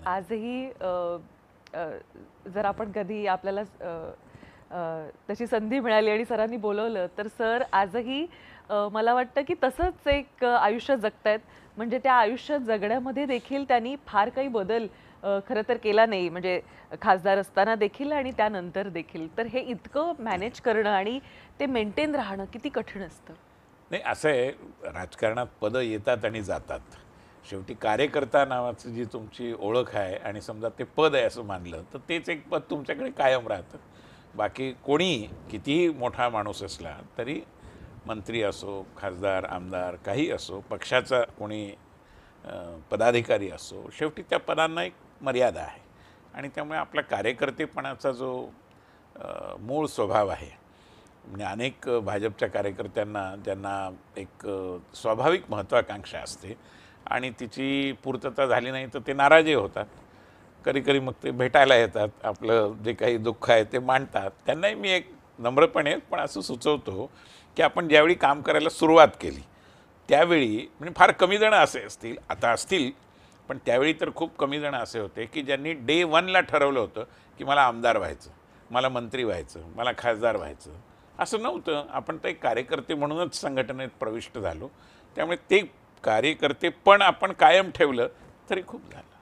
आजही जर आपण कधी आपल्याला तशी संधी मिळाली आणि सरांनी बोलवलं तर सर आजही मला वाटतं की तसंच एक आयुष्य जगतायत. म्हणजे त्या आयुष्य जगण्यामध्ये देखील त्यांनी फार काही बदल खरं तर केला नाही. म्हणजे खासदार असताना देखील आणि त्यानंतर देखील. तर हे इतकं मॅनेज करणं आणि ते मेंटेन राहणं किती कठीण असतं. नाही, असं आहे, राजकारणात पदं येतात आणि जातात. शेवटी कार्यकर्ता नावाची जी तुमची ओळख आहे आणि समजा ते पद आहे असं मानलं तर तेच एक पद तुमच्याकडे कायम राहतं. बाकी कोणी कितीही मोठा माणूस असला तरी मंत्री असो, खासदार, आमदार काही असो, पक्षाचा कोणी पदाधिकारी असो, शेवटी त्या पदांना एक मर्यादा आहे. आणि त्यामुळे आपला कार्यकर्तेपणाचा जो मूळ स्वभाव आहे, म्हणजे अनेक भाजपच्या कार्यकर्त्यांना ज्यांना एक स्वाभाविक महत्त्वाकांक्षा असते आणि तिची पूर्तता झाली नाही तर ते नाराजही होतात. कधी मग ते भेटायला येतात, आपलं जे काही दुःख आहे ते मांडतात. त्यांनाही मी एक नम्रपणे पण असं सुचवतो की आपण ज्यावेळी काम करायला सुरुवात केली त्यावेळी म्हणजे फार कमी जण असे असतील, आता असतील, पण त्यावेळी तर खूप कमी जण असे होते की ज्यांनी डे 1ला ठरवलं होतं की मला आमदार व्हायचं, मला मंत्री व्हायचं, मला खासदार व्हायचं. असं नव्हतं. आपण तर एक कार्यकर्ते म्हणूनच संघटनेत प्रविष्ट झालो. त्यामुळे ते कार्यकर्ते पण आपण कायम ठेवलं तरी खूप झालं.